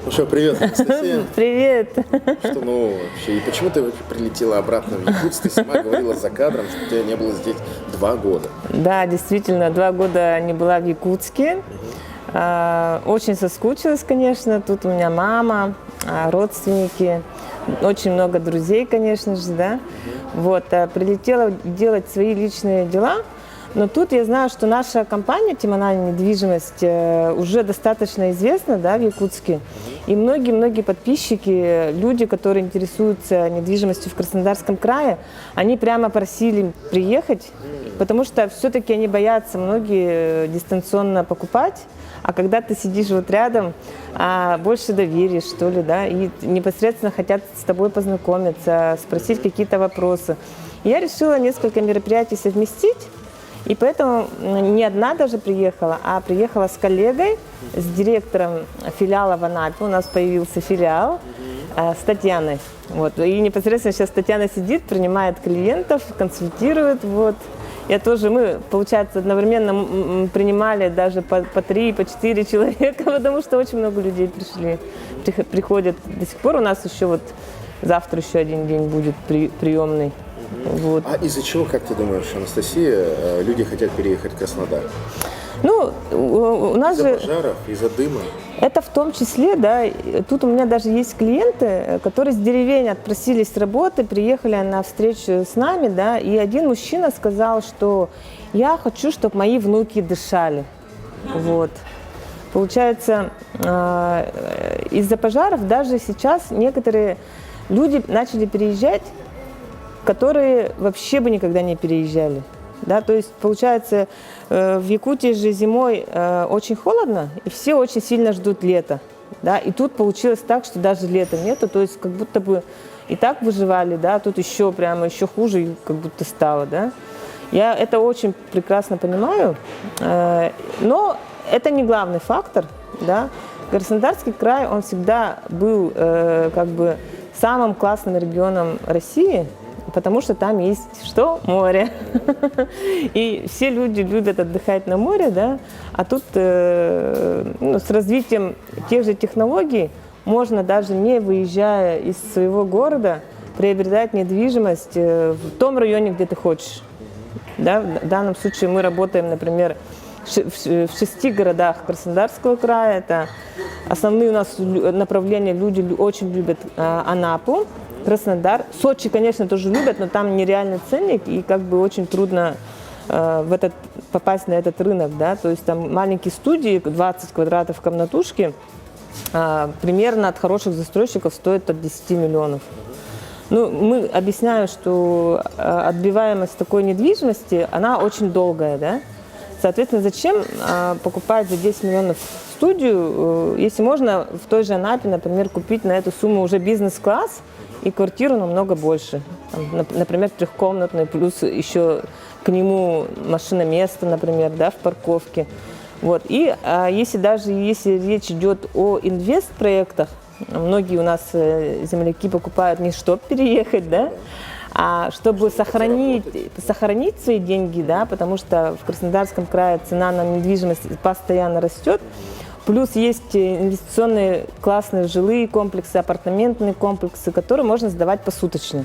Ну что, привет, Анастасия. Привет. Что нового вообще? И почему ты вообще прилетела обратно в Якутск? Ты сама говорила за кадром, что тебя не было здесь 2 года. Да, действительно, 2 года не была в Якутске. Очень соскучилась, конечно. Тут у меня мама, родственники, очень много друзей, конечно же, да. Вот, прилетела делать свои личные дела. Но тут я знаю, что наша компания «Тимональная недвижимость» уже достаточно известна, да, в Якутске. И многие-многие подписчики, люди, которые интересуются недвижимостью в Краснодарском крае, они прямо просили приехать, потому что все-таки они боятся многие дистанционно покупать. А когда ты сидишь вот рядом, больше доверия, что ли, да, и непосредственно хотят с тобой познакомиться, спросить какие-то вопросы. Я решила несколько мероприятий совместить. И поэтому не одна даже приехала, а приехала с коллегой, с директором филиала в Анапе. У нас появился филиал с Татьяной. Вот. И непосредственно сейчас Татьяна сидит, принимает клиентов, консультирует. Вот. Мы, получается, одновременно принимали даже по 3, по 4 человека, потому что очень много людей приходят до сих пор. У нас еще вот завтра еще один день будет приемный. Вот. А из-за чего, как ты думаешь, Анастасия, люди хотят переехать в Краснодар? Ну, у нас из-за же... пожаров, из-за дыма? Это в том числе, да, тут у меня даже есть клиенты, которые с деревень отпросились с работы, приехали на встречу с нами, да, и один мужчина сказал, что я хочу, чтобы мои внуки дышали. Вот. Получается, из-за пожаров даже сейчас некоторые люди начали переезжать, которые вообще бы никогда не переезжали. Да? То есть, получается, в Якутии же зимой очень холодно, и все очень сильно ждут лета. Да? И тут получилось так, что даже лета нету, то есть как будто бы и так выживали, да? Тут еще хуже как будто стало. Да? Я это очень прекрасно понимаю, но это не главный фактор. Да? Краснодарский край, он всегда был самым классным регионом России, потому что там есть что? Море. И все люди любят отдыхать на море, да? А тут с развитием тех же технологий можно даже не выезжая из своего города приобретать недвижимость в том районе, где ты хочешь. Да? В данном случае мы работаем, например, в 6 городах Краснодарского края. Это основные у нас направления, люди очень любят Анапу, Краснодар. Сочи, конечно, тоже любят, но там нереальный ценник, и очень трудно попасть на этот рынок. Да? То есть там маленькие студии, 20 квадратов комнатушки, примерно от хороших застройщиков стоят от 10 миллионов. Ну, мы объясняем, что отбиваемость такой недвижимости, она очень долгая, да? Соответственно, зачем покупать за 10 миллионов студию, если можно в той же Анапе, например, купить на эту сумму уже бизнес-класс и квартиру намного больше. Там, например, 3-комнатную, плюс еще к нему машиноместо, например, да, в парковке. Вот. И если речь идет о инвестпроектах, многие у нас земляки покупают не чтобы переехать, да, а чтобы сохранить свои деньги, да, потому что в Краснодарском крае цена на недвижимость постоянно растет. Плюс есть инвестиционные классные жилые комплексы, апартаментные комплексы, которые можно сдавать посуточно.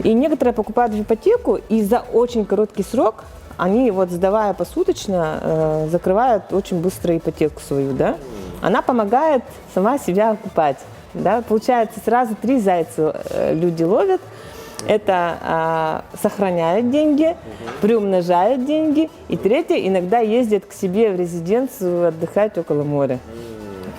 И некоторые покупают в ипотеку, и за очень короткий срок они, сдавая посуточно, закрывают очень быстро ипотеку свою. Да? Она помогает сама себя окупать. Да? Получается, сразу 3 зайца люди ловят. Это сохраняют деньги, приумножают деньги. И 3, иногда ездят к себе в резиденцию отдыхать около моря.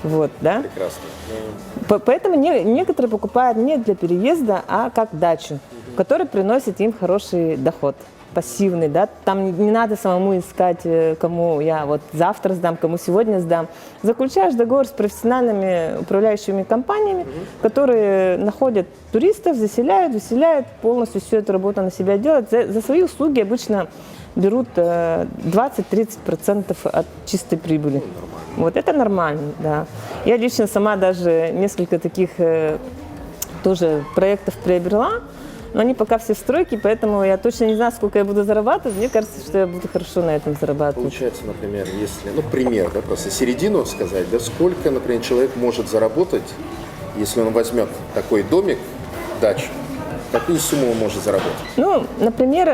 Вот, да? Прекрасно. Поэтому некоторые покупают не для переезда, а как дачу, которая приносит им хороший доход, пассивный. Да? Там не надо самому искать, кому я завтра сдам, кому сегодня сдам. Заключаешь договор с профессиональными управляющими компаниями, которые находят туристов, заселяют, выселяют, полностью всю эту работу на себя делают. За свои услуги обычно берут 20-30% от чистой прибыли. Вот это нормально, да. Я лично сама даже несколько таких тоже проектов приобрела. Но они пока все в стройке, поэтому я точно не знаю, сколько я буду зарабатывать. Мне кажется, что я буду хорошо на этом зарабатывать. Получается, например, если, ну, пример, да, просто середину сказать, да, сколько, например, человек может заработать, если он возьмет такой домик, дачу, какую сумму он может заработать? Ну, например,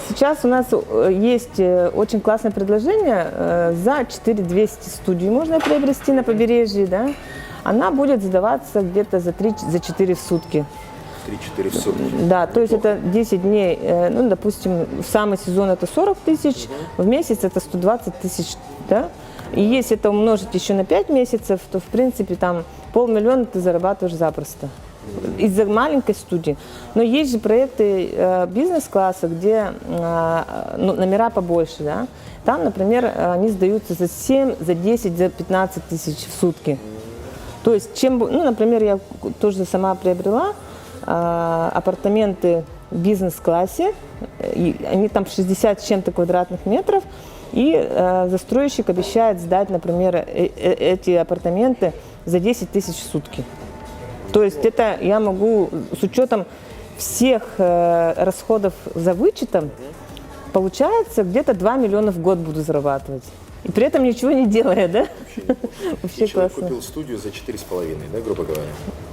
сейчас у нас есть очень классное предложение. За 4200 студию можно приобрести на побережье, да. Она будет сдаваться где-то за 3-4 в сутки. 3-4 в сутки. Да, то есть это 10 дней, ну, допустим, в самый сезон это 40 тысяч, в месяц это 120 тысяч, да. И если это умножить еще на 5 месяцев, то, в принципе, там 500 000 ты зарабатываешь запросто. Из-за маленькой студии. Но есть же проекты бизнес-класса, где ну, номера побольше, да. Там, например, они сдаются за 7, за 10, за 15 тысяч в сутки. То есть, чем, ну, например, я тоже сама приобрела апартаменты в бизнес-классе, они там 60 с чем-то квадратных метров, и застройщик обещает сдать, например, эти апартаменты за 10 тысяч в сутки. То есть это я могу с учетом всех расходов за вычетом, получается, где-то 2 миллиона в год буду зарабатывать. И при этом ничего не делая, да? Вообще Человек классно. купил студию за 4,5, да, грубо говоря?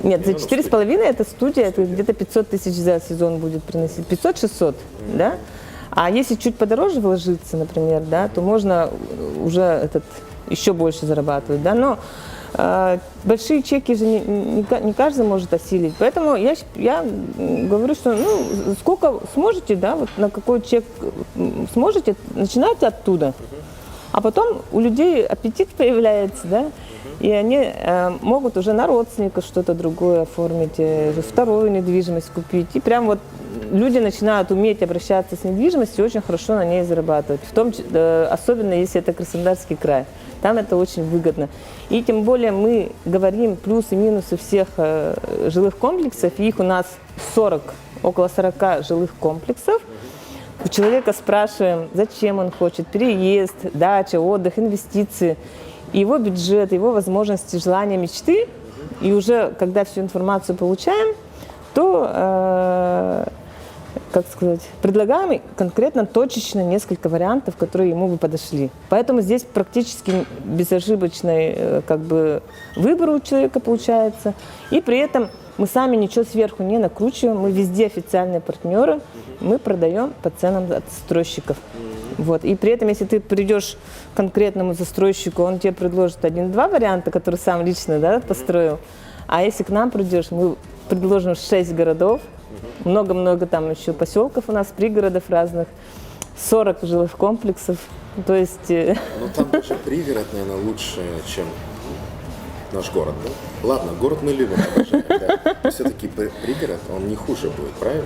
Нет, за 4,5 это студия, это где-то 500 тысяч за сезон будет приносить. 500-600, да? А если чуть подороже вложиться, например, да, то можно уже еще больше зарабатывать, да? Но большие чеки же не каждый может осилить. Поэтому я говорю, что ну, сколько сможете, да, вот на какой чек сможете, начинайте оттуда. А потом у людей аппетит появляется, да, и они могут уже на родственника что-то другое оформить, вторую недвижимость купить. И прям вот люди начинают уметь обращаться с недвижимостью и очень хорошо на ней зарабатывать. Особенно если это Краснодарский край. Там это очень выгодно. И тем более мы говорим плюсы и минусы всех жилых комплексов. Их у нас 40, около 40 жилых комплексов. У человека спрашиваем, зачем он хочет, переезд, дача, отдых, инвестиции, его бюджет, его возможности, желания, мечты. И уже, когда всю информацию получаем, то, как сказать, предлагаем конкретно, точечно несколько вариантов, которые ему бы подошли. Поэтому здесь практически безошибочный как бы, выбор у человека получается. И при этом мы сами ничего сверху не накручиваем, мы везде официальные партнеры, мы продаем по ценам от застройщиков. Вот. И при этом, если ты придешь к конкретному застройщику, он тебе предложит 1-2 варианта, которые сам лично, да, построил. А если к нам придешь, мы предложим 6 городов, много-много там еще поселков у нас, пригородов разных, 40 жилых комплексов. То есть... Ну там даже пригород, наверное, лучше, чем наш город, да? Ладно, город мы любим, обожаем, да. Но все-таки пригород, он не хуже будет, правильно?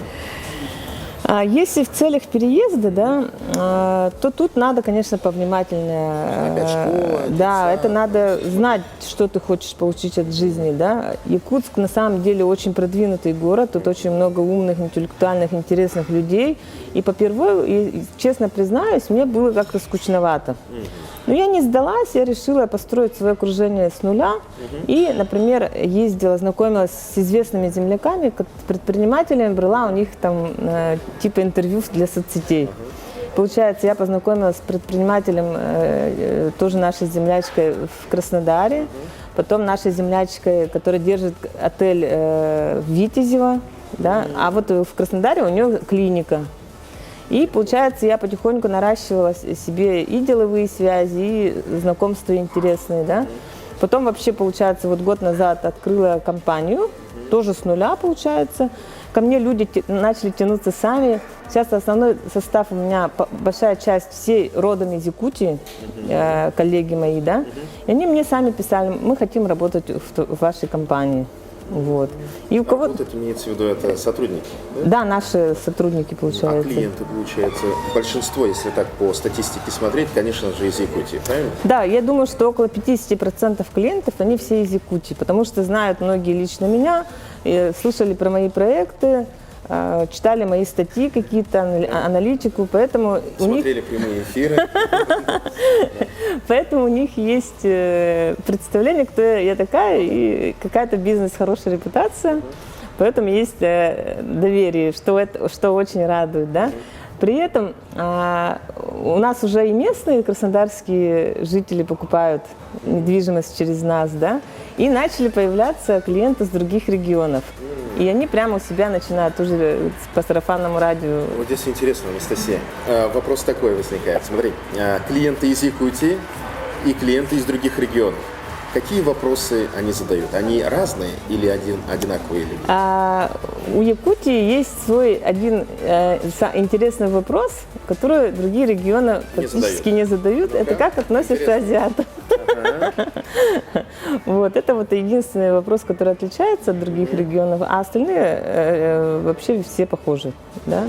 Если в целях переезда, да, то тут надо, конечно, повнимательнее. Опять школа, да, это надо знать, что ты хочешь получить от жизни, да. Якутск на самом деле очень продвинутый город, тут очень много умных, интеллектуальных, интересных людей. И попервой, честно признаюсь, мне было как-то скучновато. Но я не сдалась, я решила построить свое окружение с нуля. И, например, ездила, знакомилась с известными земляками, предпринимателями, брала у них там типа интервью для соцсетей. Получается, я познакомилась с предпринимателем, тоже нашей землячкой в Краснодаре, потом нашей землячкой, которая держит отель в Витязево, да? А вот в Краснодаре у нее клиника. И, получается, я потихоньку наращивала себе и деловые связи, и знакомства интересные, да. Потом вообще, получается, вот год назад открыла компанию, тоже с нуля, получается. Ко мне люди начали тянуться сами. Сейчас основной состав у меня, большая часть, все родом из Якутии, коллеги мои, да. И они мне сами писали, мы хотим работать в вашей компании. Вот. И у кого... Работать имеется в виду это сотрудники? Да, да, наши сотрудники, получается. А клиенты, получается, большинство, если так по статистике смотреть, конечно же, из Якутии, правильно? Да, я думаю, что около 50% клиентов, они все из Якутии, потому что знают многие лично меня, слышали про мои проекты, читали мои статьи какие-то, аналитику, поэтому смотрели прямые эфиры. Поэтому у них есть представление, кто я такая, и какая-то бизнес, хорошая репутация. Поэтому есть доверие, что очень радует, да. При этом у нас уже и местные краснодарские жители покупают недвижимость через нас, да, и начали появляться клиенты с других регионов. И они прямо у себя начинают уже по сарафанному радио. Вот здесь интересно, Анастасия. Вопрос такой возникает. Смотри, клиенты из Якутии и клиенты из других регионов. Какие вопросы они задают? Они разные или одинаковые люди? У Якутии есть свой один интересный вопрос, который другие регионы практически не задают. Ну-ка. Это как относятся азиаты. Вот, это вот единственный вопрос, который отличается от других регионов, а остальные вообще все похожи, да.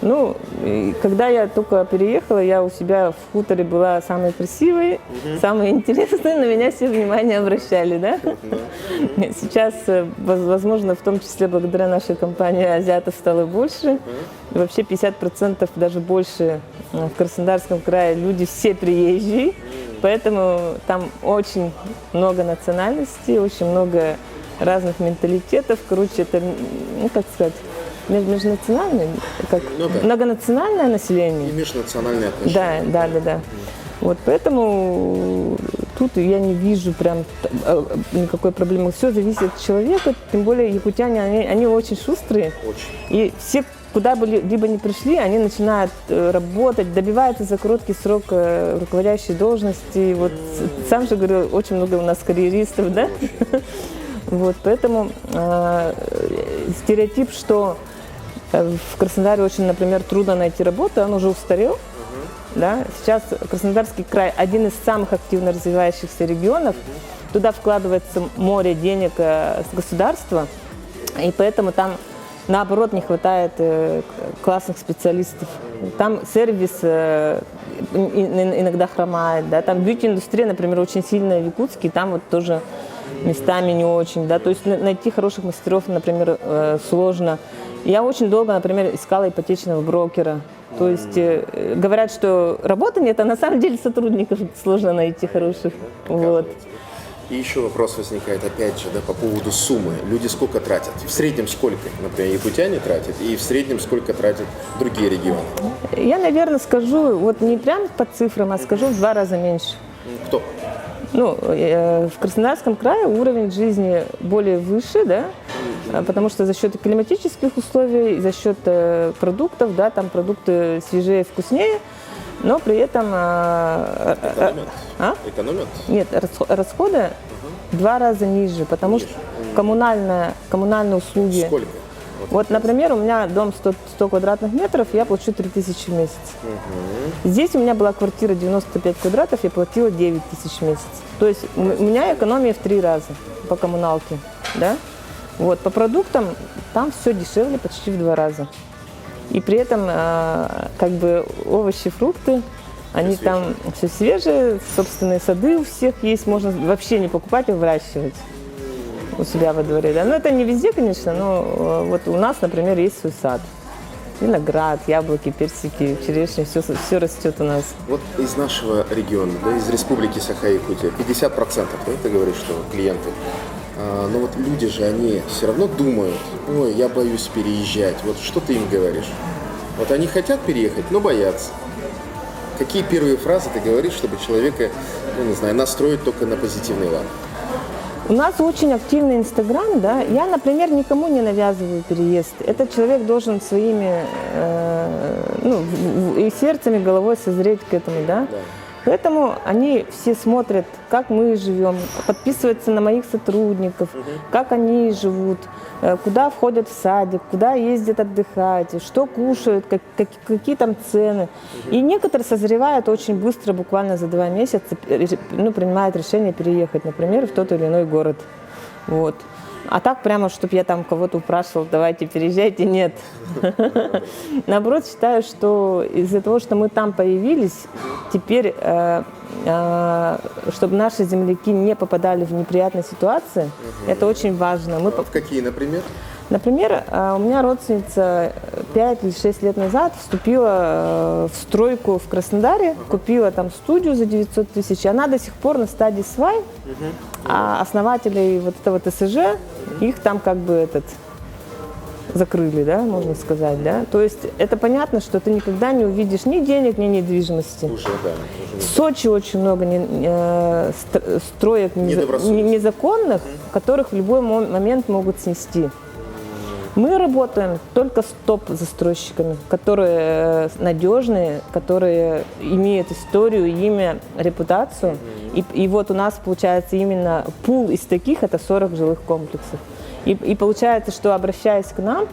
Ну, когда я только переехала, я у себя в хуторе была самой красивой, самой интересной, на меня все внимание обращали, да. Сейчас, возможно, в том числе благодаря нашей компании азиатов стало больше. Вообще 50%, даже больше в Краснодарском крае люди все приезжие. Поэтому там очень много национальностей, очень много разных менталитетов. Короче, это, ну, как сказать, межнациональное, как многонациональное население. И межнациональные отношения. Да. Вот поэтому тут я не вижу прям никакой проблемы. Все зависит от человека, тем более якутяне, они очень шустрые. Очень. И все, куда бы либо ни пришли, они начинают работать, добиваются за короткий срок руководящей должности. Вот сам же говорю, очень много у нас карьеристов, да? Вот, поэтому стереотип, что в Краснодаре очень, например, трудно найти работу, он уже устарел. Да? Сейчас Краснодарский край один из самых активно развивающихся регионов. Туда вкладывается море денег с государства, и поэтому там, наоборот, не хватает классных специалистов. Там сервис иногда хромает, да? Там бьюти-индустрия, например, очень сильная в Якутске, там вот тоже местами не очень, да, то есть найти хороших мастеров, например, сложно. Я очень долго, например, искала ипотечного брокера. То есть говорят, что работы нет, а на самом деле сотрудников сложно найти хороших. Вот. И еще вопрос возникает, опять же, да, по поводу суммы. Люди сколько тратят? В среднем сколько, например, якутяне тратят, и в среднем сколько тратят другие регионы? Я, наверное, скажу, вот не прям по цифрам, а скажу в 2 раза меньше. Кто? Ну, в Краснодарском крае уровень жизни более выше, да, потому что за счет климатических условий, за счет продуктов, да, там продукты свежее, вкуснее, но при этом... Экономят? Нет, расходы в 2 раза ниже, потому что коммунальные услуги... Сколько? Вот, например, у меня дом 100 квадратных метров, я плачу 3000 в месяц. Здесь у меня была квартира 95 квадратов, я платила 9000 в месяц. То есть у меня экономия в 3 раза по коммуналке, да? Вот, по продуктам там все дешевле почти в 2 раза. И при этом, как бы, овощи, фрукты, они там все свежие, собственные сады у всех есть, можно вообще не покупать, а выращивать у себя во дворе, да. Но это не везде, конечно, но вот у нас, например, есть свой сад. Виноград, яблоки, персики, черешни, все растет у нас. Вот из нашего региона, да, из республики Саха-Якутия, 50%, да, ты говоришь, что клиенты. Но вот люди же, они все равно думают, ой, я боюсь переезжать. Вот что ты им говоришь? Вот они хотят переехать, но боятся. Какие первые фразы ты говоришь, чтобы человека, ну, не знаю, настроить только на позитивный лад? У нас очень активный Инстаграм, да. Я, например, никому не навязываю переезд. Этот человек должен своими, и сердцем, и головой созреть к этому, да. Поэтому они все смотрят, как мы живем, подписываются на моих сотрудников, как они живут, куда входят в садик, куда ездят отдыхать, что кушают, какие там цены. И некоторые созревают очень быстро, буквально за 2 месяца, принимают решение переехать, например, в тот или иной город. Вот. А так прямо, чтобы я там кого-то упрашивала, давайте переезжайте, нет. Наоборот, считаю, что из-за того, что мы там появились, теперь, чтобы наши земляки не попадали в неприятные ситуации, это очень важно. В какие, например? Например, у меня родственница 5 или 6 лет назад вступила в стройку в Краснодаре, купила там студию за 900 000. Она до сих пор на стадии свай, А основателей вот этого ТСЖ, их там как бы закрыли, да, можно сказать, да. То есть это понятно, что ты никогда не увидишь ни денег, ни недвижимости. Уже, да. В Сочи очень много строек незаконных, которых в любой момент могут снести. Мы работаем только с топ-застройщиками, которые надежные, которые имеют историю, имя, репутацию. И вот у нас получается именно пул из таких, это 40 жилых комплексов. И получается, что обращаясь к нам,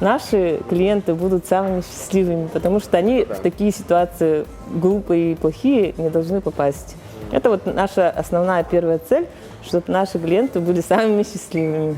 наши клиенты будут самыми счастливыми, потому что они в такие ситуации глупые и плохие не должны попасть. Это вот наша основная первая цель, чтобы наши клиенты были самыми счастливыми.